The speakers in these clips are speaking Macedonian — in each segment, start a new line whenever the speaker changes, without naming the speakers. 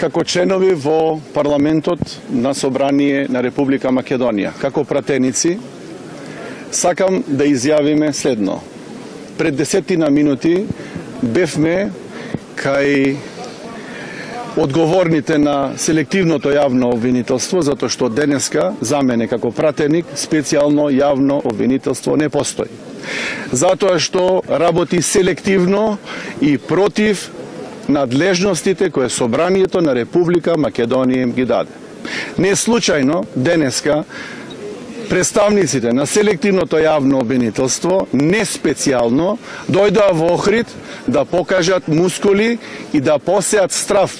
Како членови во парламентот на Собрание на Република Македонија, како пратеници, сакам да изјавиме следно. Пред 10 минути бевме кај одговорните на селективното јавно обвинителство, затоа што денеска за мене како пратеник специјално јавно обвинителство не постои. Затоа што работи селективно и против надлежностите кои Собранието на Република Македонија им ги даде. Не случајно денеска представниците на селективното јавно обвинителство не специјално дојдоа во Охрид да покажат мускули и да посеат страв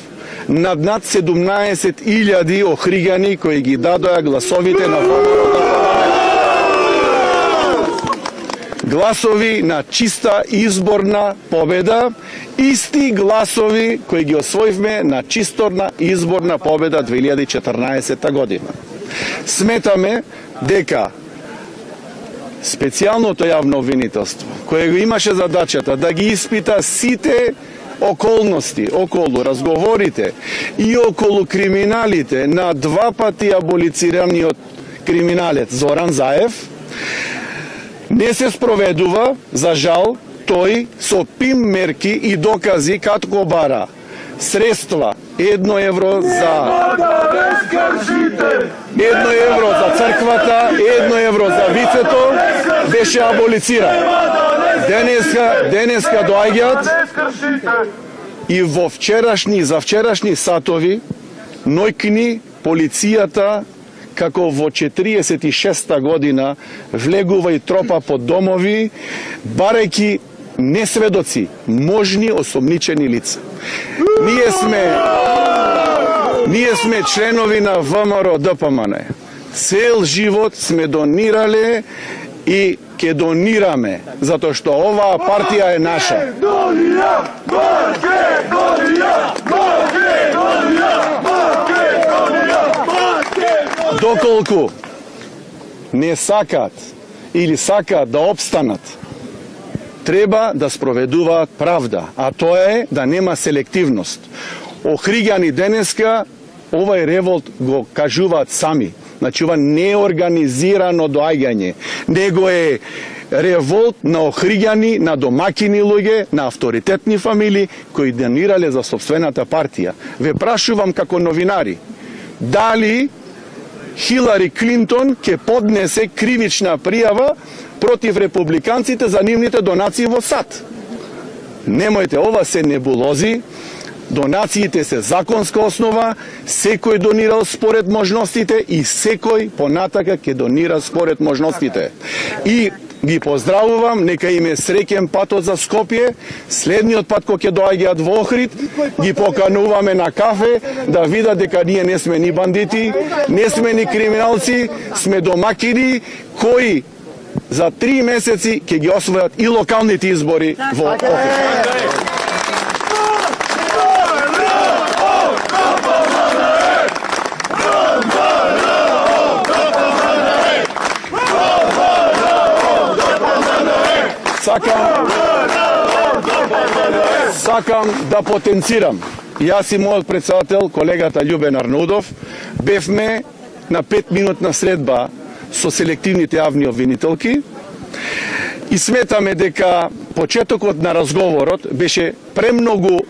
над 17.000 охриѓани кои ги дадоа гласовите на гласови на чиста изборна победа, исти гласови кои ги освоивме на чисторна изборна победа 2014 година. Сметаме дека специјалното јавно обвинителство, кое го имаше задачата да ги испита сите околности околу разговорите и околу криминалите на два пати аболицираниот криминалец Зоран Заев, не се спроведува, за жал, тој со пим мерки и докази како бара средства, 1 евро за 1 евро за црквата, 1 евро за вицето, беше аболициран. Денеска доаѓаат и за вчерашни сатови ноќни полицијата како во 46-та година влегува и тропа по домови, барајќи несведоци, можни осомничени лица. Ние сме членови на ВМРО ДПМН. Цел живот сме донирале и ќе донираме, затоа што оваа партија е наша. Доколку не сакат или сакат да обстанат, треба да спроведуваат правда, а тоа е да нема селективност. Охриѓани денеска овај револт го кажуваат сами. Значи, ова не е организирано доаѓање, него е револт на охриѓани, на домакини луѓе, на авторитетни фамилии кои донирале за собствената партија. Ве прашувам како новинари, дали Хилари Клинтон ќе поднесе кривична пријава против републиканците за нивните донации во САД? Немојте, ова се небулози. Донациите се законска основа, секој донирал според можностите и секој понатака ќе донира според можностите. И ги поздравувам, нека им е среќен патот за Скопје. Следниот пат кога ќе доаѓаат во Охрид, ги покануваме на кафе да видат дека ние не сме ни бандити, не сме ни криминалци, сме домакини кои за 3 месеци ќе ги освојат и локалните избори во Охрид. Сакам да потенцирам. Јас и мојот председател, колегата Љубен Арнаудов, бевме на 5-минутна средба со селективните јавни обвинителки и сметаме дека почетокот на разговорот беше премногу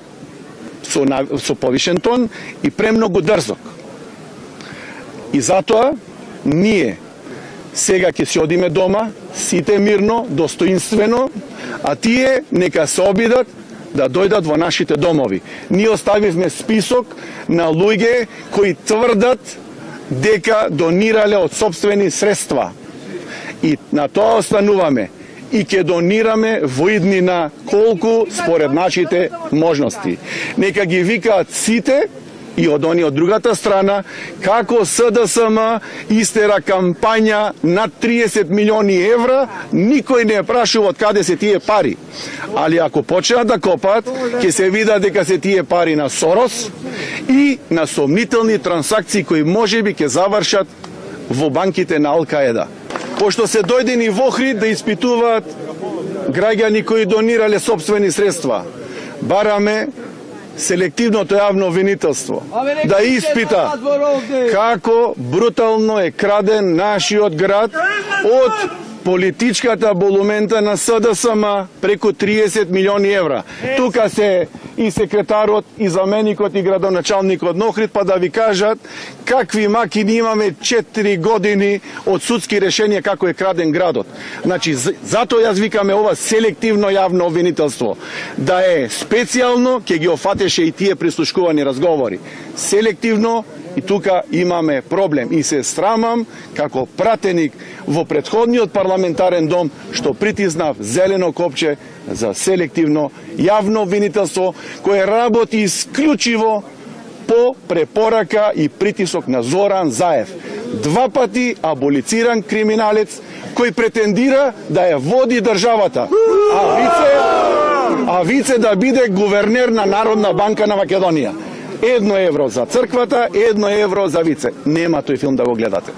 со повишен тон и премногу дрзок. И затоа ние сега ќе се одиме дома, сите мирно, достоинствено, а тие нека се обидат да дојдат во нашите домови. Ние оставивме список на луѓе кои тврдат дека донирале од собствени средства. И на тоа остануваме. И ќе донираме во иднина колку според нашите можности. Нека ги викаат сите и од они од другата страна, како СДСМ истера кампања над 30 милиони евра, никој не прашува од каде се тие пари. Али ако почнат да копаат, ќе се видат дека се тие пари на Сорос и на сомнителни трансакции кои можеби ќе завршат во банките на Ал-Каеда. Пошто се дојдени во Охрид да испитуваат граѓани кои донирале собствени средства, бараме селективното јавно обвинителство да испита како брутално е краден нашиот град од политичката болумента на СДСМ преку 30 милиони евра. Тука се и секретарот, и заменикот, и градоначалникот на Охрид, па да ви кажат какви макини имаме 4 години од судски решенија како е краден градот. Значи, затоа јас викаме ова селективно јавно обвинителство да е специјално, ќе ги офатеше и тие прислушкувани разговори. Селективно, и тука имаме проблем. И се срамам како пратеник во претходниот парламентарен дом што притиснав зелено копче за селективно јавно обвинителство кое работи исклучиво по препорака и притисок на Зоран Заев. 2 пати аболициран криминалец кој претендира да ја води државата, а вице да биде гувернер на Народна банка на Македонија. 1 евро за црквата, 1 евро за вице. Нема тој филм да го гледате.